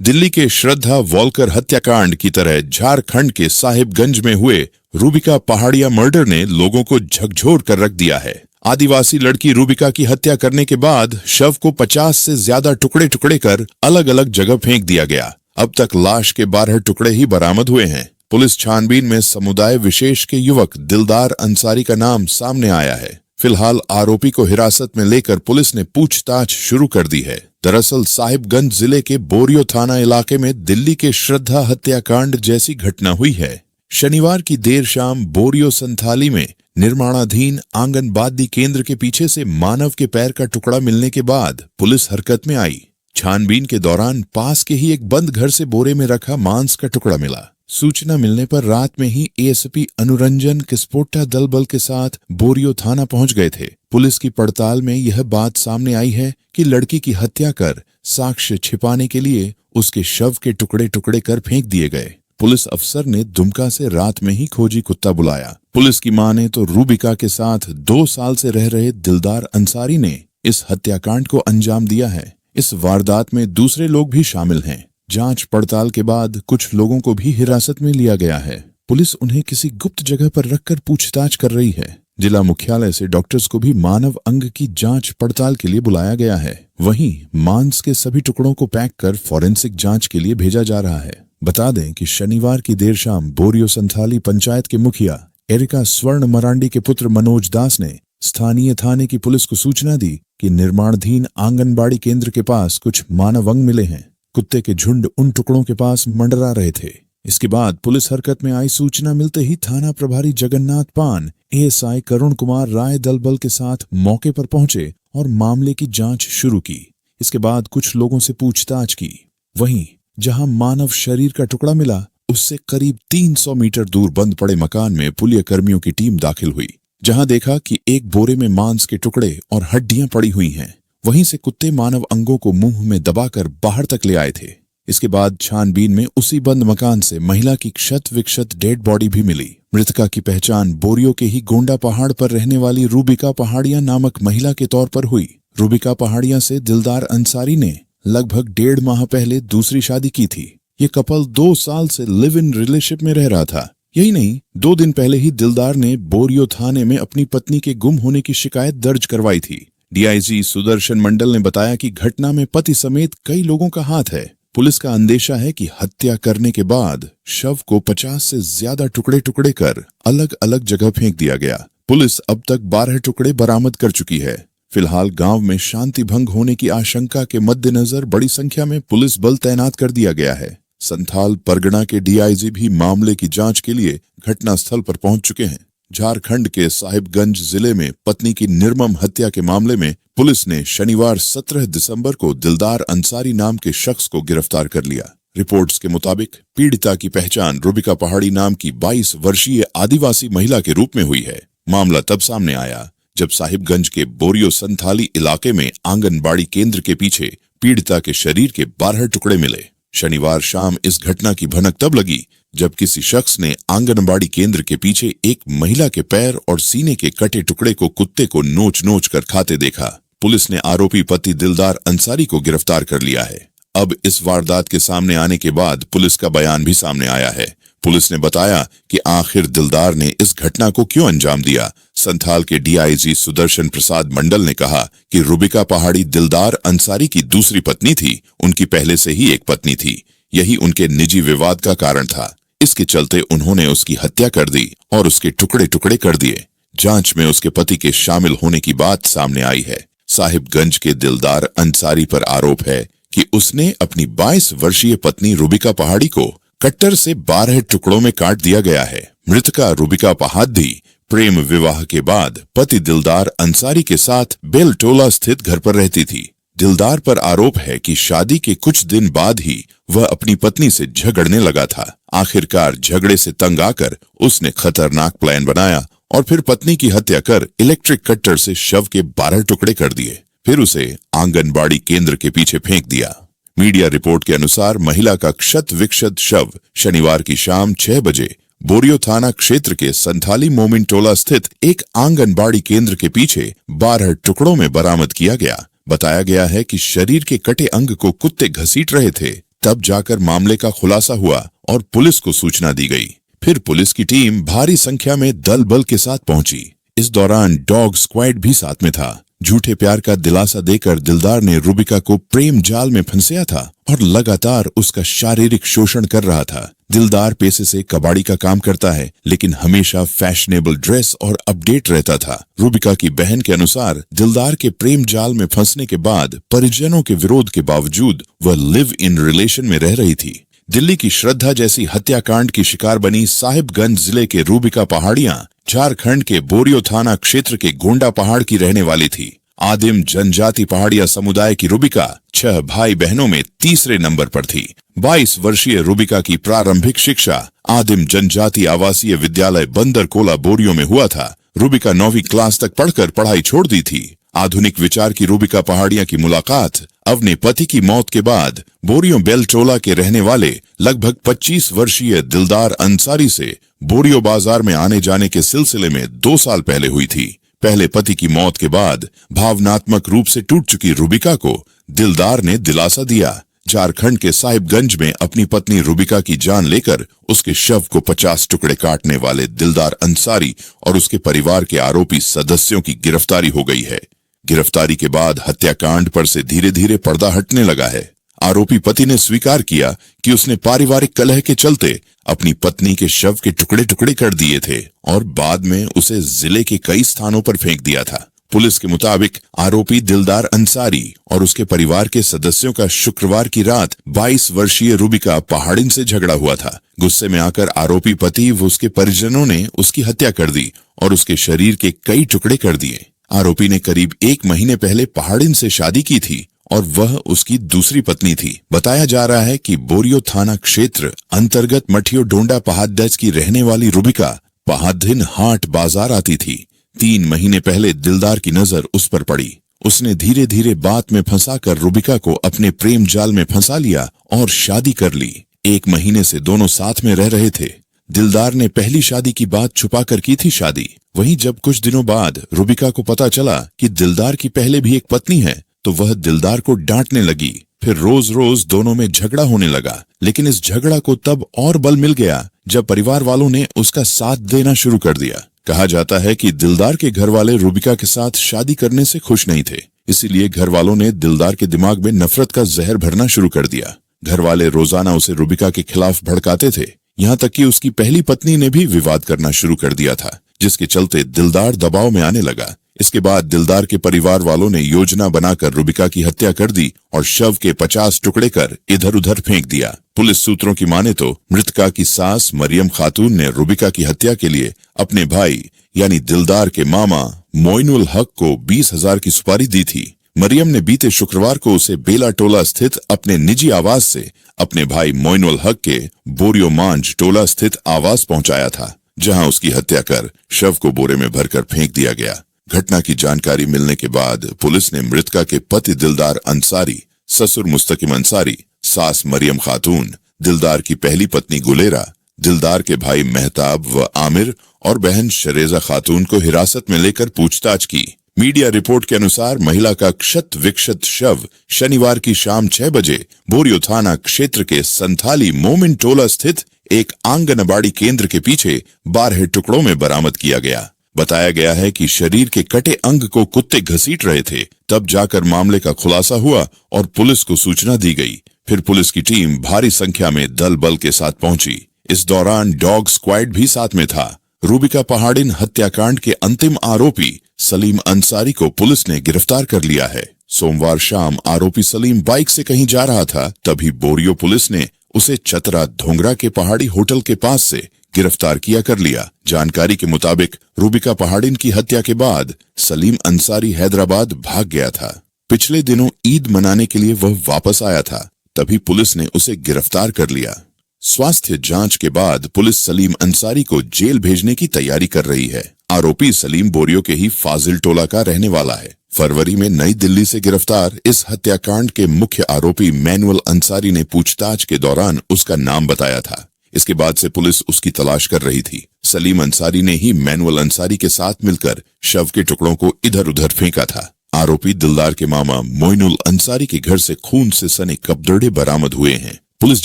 दिल्ली के श्रद्धा वॉलकर हत्याकांड की तरह झारखंड के साहिबगंज में हुए रूबिका पहाड़िया मर्डर ने लोगों को झकझोर कर रख दिया है। आदिवासी लड़की रूबिका की हत्या करने के बाद शव को 50 से ज्यादा टुकड़े टुकड़े कर अलग अलग जगह फेंक दिया गया। अब तक लाश के 12 टुकड़े ही बरामद हुए हैं। पुलिस छानबीन में समुदाय विशेष के युवक दिलदार अंसारी का नाम सामने आया है। फिलहाल आरोपी को हिरासत में लेकर पुलिस ने पूछताछ शुरू कर दी है। दरअसल साहिबगंज जिले के बोरियो थाना इलाके में दिल्ली के श्रद्धा हत्याकांड जैसी घटना हुई है। शनिवार की देर शाम बोरियो संथाली में निर्माणाधीन आंगनबाड़ी केंद्र के पीछे से मानव के पैर का टुकड़ा मिलने के बाद पुलिस हरकत में आई। छानबीन के दौरान पास के ही एक बंद घर से बोरे में रखा मांस का टुकड़ा मिला। सूचना मिलने पर रात में ही एएसपी अनुरंजन किस्पोट्टा दल बल के साथ बोरियो थाना पहुंच गए थे। पुलिस की पड़ताल में यह बात सामने आई है कि लड़की की हत्या कर साक्ष्य छिपाने के लिए उसके शव के टुकड़े टुकड़े कर फेंक दिए गए। पुलिस अफसर ने दुमका से रात में ही खोजी कुत्ता बुलाया। पुलिस की माने तो रूबिका के साथ 2 साल से रह रहे दिलदार अंसारी ने इस हत्याकांड को अंजाम दिया है। इस वारदात में दूसरे लोग भी शामिल हैं। जांच पड़ताल के बाद कुछ लोगों को भी हिरासत में लिया गया है। पुलिस उन्हें किसी गुप्त जगह पर रखकर पूछताछ कर रही है। जिला मुख्यालय से डॉक्टर्स को भी मानव अंग की जांच पड़ताल के लिए बुलाया गया है। वहीं मांस के सभी टुकड़ों को पैक कर फॉरेंसिक जांच के लिए भेजा जा रहा है। बता दें कि शनिवार की देर शाम बोरियो संथाली पंचायत के मुखिया एरिका स्वर्ण मरांडी के पुत्र मनोज दास ने स्थानीय थाने की पुलिस को सूचना दी कि निर्माणाधीन आंगनबाड़ी केंद्र के पास कुछ मानव अंग मिले हैं। कुत्ते के झुंड उन टुकड़ों के पास मंडरा रहे थे। इसके बाद पुलिस हरकत में आई। सूचना मिलते ही थाना प्रभारी जगन्नाथ पान, एएसआई करुण कुमार राय दल बल के साथ मौके पर पहुंचे और मामले की जांच शुरू की। इसके बाद कुछ लोगों से पूछताछ की। वहीं जहां मानव शरीर का टुकड़ा मिला, उससे करीब 300 मीटर दूर बंद पड़े मकान में पुलिस कर्मियों की टीम दाखिल हुई, जहां देखा कि एक बोरे में मांस के टुकड़े और हड्डियां पड़ी हुई हैं। वहीं से कुत्ते मानव अंगों को मुंह में दबाकर बाहर तक ले आए थे। इसके बाद छानबीन में उसी बंद मकान से महिला की क्षत विक्षत डेड बॉडी भी मिली। मृतका की पहचान बोरियो के ही गोंडा पहाड़ पर रहने वाली रूबिका पहाड़िया नामक महिला के तौर पर हुई। रूबिका पहाड़िया से दिलदार अंसारी ने लगभग 1.5 माह पहले दूसरी शादी की थी। ये कपल 2 साल से लिव इन रिलेशनशिप में रह रहा था। यही नहीं, 2 दिन पहले ही दिलदार ने बोरियो थाने में अपनी पत्नी के गुम होने की शिकायत दर्ज करवाई थी। डीआईजी सुदर्शन मंडल ने बताया कि घटना में पति समेत कई लोगों का हाथ है। पुलिस का अंदेशा है कि हत्या करने के बाद शव को 50 से ज्यादा टुकड़े टुकड़े कर अलग अलग जगह फेंक दिया गया। पुलिस अब तक 12 टुकड़े बरामद कर चुकी है। फिलहाल गांव में शांति भंग होने की आशंका के मद्देनजर बड़ी संख्या में पुलिस बल तैनात कर दिया गया है। संथाल परगना के डीआईजी भी मामले की जांच के लिए घटनास्थल पर पहुंच चुके हैं। झारखंड के साहिबगंज जिले में पत्नी की निर्मम हत्या के मामले में पुलिस ने शनिवार 17 दिसंबर को दिलदार अंसारी नाम के शख्स को गिरफ्तार कर लिया। रिपोर्ट्स के मुताबिक पीड़िता की पहचान रूबिका पहाड़ी नाम की 22 वर्षीय आदिवासी महिला के रूप में हुई है। मामला तब सामने आया जब साहिबगंज के बोरियो संथाली इलाके में आंगनबाड़ी केंद्र के पीछे पीड़िता के शरीर के 12 टुकड़े मिले। शनिवार शाम इस घटना की भनक तब लगी जब किसी शख्स ने आंगनबाड़ी केंद्र के पीछे एक महिला के पैर और सीने के कटे टुकड़े को कुत्ते को नोच नोच कर खाते देखा। पुलिस ने आरोपी पति दिलदार अंसारी को गिरफ्तार कर लिया है। अब इस वारदात के सामने आने के बाद पुलिस का बयान भी सामने आया है। पुलिस ने बताया कि आखिर दिलदार ने इस घटना को क्यों अंजाम दिया। संथाल के डीआईजी सुदर्शन प्रसाद मंडल ने कहा कि रूबिका पहाड़ी दिलदार अंसारी की दूसरी पत्नी थी। उनकी पहले से ही एक पत्नी थी। यही उनके निजी विवाद का कारण था। इसके चलते उन्होंने उसकी हत्या कर दी और उसके टुकड़े टुकड़े कर दिए। जांच में उसके पति के शामिल होने की बात सामने आई है। साहिबगंज के दिलदार अंसारी पर आरोप है कि उसने अपनी 22 वर्षीय पत्नी रूबिका पहाड़ी को कट्टर से 12 टुकड़ों में काट दिया गया है। मृतका रूबिका पहाड़ी प्रेम विवाह के बाद पति दिलदार अंसारी के साथ बेलटोला स्थित घर पर रहती थी। दिलदार पर आरोप है कि शादी के कुछ दिन बाद ही वह अपनी पत्नी से झगड़ने लगा था। आखिरकार झगड़े से तंग आकर उसने खतरनाक प्लान बनाया और फिर पत्नी की हत्या कर इलेक्ट्रिक कट्टर से शव के 12 टुकड़े कर दिए। फिर उसे आंगनबाड़ी केंद्र के पीछे फेंक दिया। मीडिया रिपोर्ट के अनुसार महिला का क्षत विक्षत शव शनिवार की शाम 6 बजे बोरियो थाना क्षेत्र के संथाली मोमिन टोला स्थित एक आंगनबाड़ी केंद्र के पीछे 12 टुकड़ों में बरामद किया गया। बताया गया है कि शरीर के कटे अंग को कुत्ते घसीट रहे थे। तब जाकर मामले का खुलासा हुआ और पुलिस को सूचना दी गई। फिर पुलिस की टीम भारी संख्या में दल बल के साथ पहुंची। इस दौरान डॉग स्क्वाड भी साथ में था। झूठे प्यार का दिलासा देकर दिलदार ने रूबिका को प्रेम जाल में फंसाया था और लगातार उसका शारीरिक शोषण कर रहा था। दिलदार पेशे से कबाड़ी का काम करता है, लेकिन हमेशा फैशनेबल ड्रेस और अपडेट रहता था। रूबिका की बहन के अनुसार दिलदार के प्रेम जाल में फंसने के बाद परिजनों के विरोध के बावजूद वह लिव इन रिलेशन में रह रही थी। दिल्ली की श्रद्धा जैसी हत्याकांड की शिकार बनी साहिबगंज जिले के रूबिका पहाड़ियां झारखंड के बोरियो थाना क्षेत्र के गोंडा पहाड़ की रहने वाली थी। आदिम जनजाति पहाड़िया समुदाय की रूबिका 6 भाई बहनों में तीसरे नंबर पर थी। 22 वर्षीय रूबिका की प्रारंभिक शिक्षा आदिम जनजाति आवासीय विद्यालय बंदरकोला बोरियो में हुआ था। रूबिका 9वीं क्लास तक पढ़कर पढ़ाई छोड़ दी थी। आधुनिक विचार की रूबिका पहाड़िया की मुलाकात अपने पति की मौत के बाद बोरियो बेलटोला के रहने वाले लगभग 25 वर्षीय दिलदार अंसारी से बोरियो बाजार में आने जाने के सिलसिले में 2 साल पहले हुई थी। पहले पति की मौत के बाद भावनात्मक रूप से टूट चुकी रूबिका को दिलदार ने दिलासा दिया। झारखंड के साहिबगंज में अपनी पत्नी रूबिका की जान लेकर उसके शव को 50 टुकड़े काटने वाले दिलदार अंसारी और उसके परिवार के आरोपी सदस्यों की गिरफ्तारी हो गई है। गिरफ्तारी के बाद हत्याकांड पर से धीरे धीरे पर्दा हटने लगा है। आरोपी पति ने स्वीकार किया कि उसने पारिवारिक कलह के चलते अपनी पत्नी के शव के टुकड़े टुकड़े कर दिए थे और बाद में उसे जिले के कई स्थानों पर फेंक दिया था। पुलिस के मुताबिक आरोपी दिलदार अंसारी और उसके परिवार के सदस्यों का शुक्रवार की रात 22 वर्षीय रूबिका पहाड़िन से झगड़ा हुआ था। गुस्से में आकर आरोपी पति व उसके परिजनों ने उसकी हत्या कर दी और उसके शरीर के कई टुकड़े कर दिए। आरोपी ने करीब 1 महीने पहले पहाड़िन से शादी की थी और वह उसकी दूसरी पत्नी थी। बताया जा रहा है कि बोरियो थाना क्षेत्र अंतर्गत मठियो डोंडा पहाड़दज की रहने वाली रूबिका पहाड़िन हाट बाजार आती थी। 3 महीने पहले दिलदार की नजर उस पर पड़ी। उसने धीरे धीरे बात में फंसाकर रूबिका को अपने प्रेम जाल में फंसा लिया और शादी कर ली। 1 महीने से दोनों साथ में रह रहे थे। दिलदार ने पहली शादी की बात छुपाकर की थी शादी। वहीं जब कुछ दिनों बाद रूबिका को पता चला कि दिलदार की पहले भी एक पत्नी है, तो वह दिलदार को डांटने लगी। फिर रोज रोज दोनों में झगड़ा होने लगा। लेकिन इस झगड़ा को तब और बल मिल गया जब परिवार वालों ने उसका साथ देना शुरू कर दिया। कहा जाता है कि दिलदार के घर वाले रूबिका के साथ शादी करने से खुश नहीं थे, इसीलिए घर वालों ने दिलदार के दिमाग में नफरत का जहर भरना शुरू कर दिया। घर वाले रोजाना उसे रूबिका के खिलाफ भड़काते थे। यहाँ तक कि उसकी पहली पत्नी ने भी विवाद करना शुरू कर दिया था, जिसके चलते दिलदार दबाव में आने लगा। इसके बाद दिलदार के परिवार वालों ने योजना बनाकर रूबिका की हत्या कर दी और शव के 50 टुकड़े कर इधर उधर फेंक दिया। पुलिस सूत्रों की माने तो मृतका की सास मरियम खातून ने रूबिका की हत्या के लिए अपने भाई यानी दिलदार के मामा मोइनुल हक को 20,000 की सुपारी दी थी। मरियम ने बीते शुक्रवार को उसे बेला टोला स्थित अपने निजी आवास से अपने भाई मोइनुल हक के बोरियो मांझ टोला स्थित आवास पहुंचाया था, जहां उसकी हत्या कर शव को बोरे में भरकर फेंक दिया गया। घटना की जानकारी मिलने के बाद पुलिस ने मृतका के पति दिलदार अंसारी, ससुर मुस्तकिम अंसारी, सास मरियम खातून, दिलदार की पहली पत्नी गुलेरा, दिलदार के भाई मेहताब व आमिर और बहन शरेजा खातून को हिरासत में लेकर पूछताछ की। मीडिया रिपोर्ट के अनुसार महिला का क्षत विक्षत शव शनिवार की शाम 6 बजे बोरियो थाना क्षेत्र के संथाली मोमिन टोला स्थित एक आंगनबाड़ी केंद्र के पीछे 12 टुकड़ों में बरामद किया गया। बताया गया है कि शरीर के कटे अंग को कुत्ते घसीट रहे थे। तब जाकर मामले का खुलासा हुआ और पुलिस को सूचना दी गई। फिर पुलिस की टीम भारी संख्या में दल बल के साथ पहुंची। इस दौरान डॉग स्क्वाड भी साथ में था। रूबिका पहाड़िन हत्याकांड के अंतिम आरोपी सलीम अंसारी को पुलिस ने गिरफ्तार कर लिया है। सोमवार शाम आरोपी सलीम बाइक से कहीं जा रहा था, तभी बोरियो पुलिस ने उसे चतरा धोंगरा के पहाड़ी होटल के पास से गिरफ्तार किया कर लिया। जानकारी के मुताबिक रूबिका पहाड़िन की हत्या के बाद सलीम अंसारी हैदराबाद भाग गया था। पिछले दिनों ईद मनाने के लिए वह वापस आया था, तभी पुलिस ने उसे गिरफ्तार कर लिया। स्वास्थ्य जांच के बाद पुलिस सलीम अंसारी को जेल भेजने की तैयारी कर रही है। आरोपी सलीम बोरियो के ही फाजिल टोला का रहने वाला है। फरवरी में नई दिल्ली से गिरफ्तार इस हत्याकांड के मुख्य आरोपी मैनुअल अंसारी ने पूछताछ के दौरान उसका नाम बताया था। इसके बाद से पुलिस उसकी तलाश कर रही थी। सलीम अंसारी ने ही मैनुअल अंसारी के साथ मिलकर शव के टुकड़ों को इधर उधर फेंका था। आरोपी दिलदार के मामा मोइनुल अंसारी के घर से खून से सने कपड़े बरामद हुए हैं। पुलिस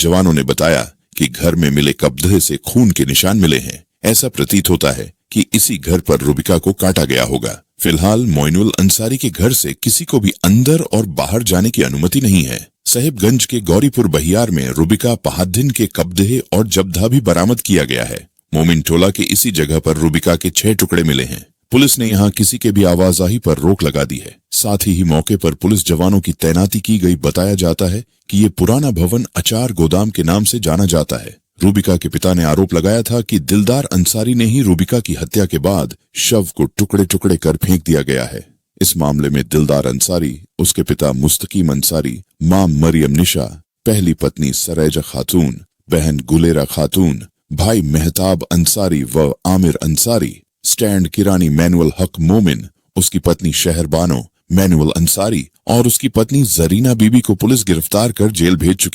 जवानों ने बताया कि घर में मिले कब्जे से खून के निशान मिले हैं। ऐसा प्रतीत होता है कि इसी घर पर रूबिका को काटा गया होगा। फिलहाल मोइनुल अंसारी के घर से किसी को भी अंदर और बाहर जाने की अनुमति नहीं है। साहिबगंज के गौरीपुर बहियार में रूबिका पहाद्दीन के कब्जे और जब्दा भी बरामद किया गया है। मोमिन टोला के इसी जगह पर रूबिका के 6 टुकड़े मिले हैं। पुलिस ने यहां किसी के भी आवाजाही पर रोक लगा दी है। साथ ही मौके पर पुलिस जवानों की तैनाती की गई। बताया जाता है कि ये पुराना भवन अचार गोदाम के नाम से जाना जाता है। रूबिका के पिता ने आरोप लगाया था कि दिलदार अंसारी ने ही रूबिका की हत्या के बाद शव को टुकड़े टुकड़े कर फेंक दिया गया है। इस मामले में दिलदार अंसारी, उसके पिता मुस्तकीम अंसारी, मां मरियम निशा, पहली पत्नी सरैजा खातून, बहन गुलेरा खातून, भाई मेहताब अंसारी व आमिर अंसारी, स्टैंड किरानी मैनुअल हक मोमिन, उसकी पत्नी शहर बानो मैनुअल अंसारी और उसकी पत्नी जरीना बीबी को पुलिस गिरफ्तार कर जेल भेज चुकी है।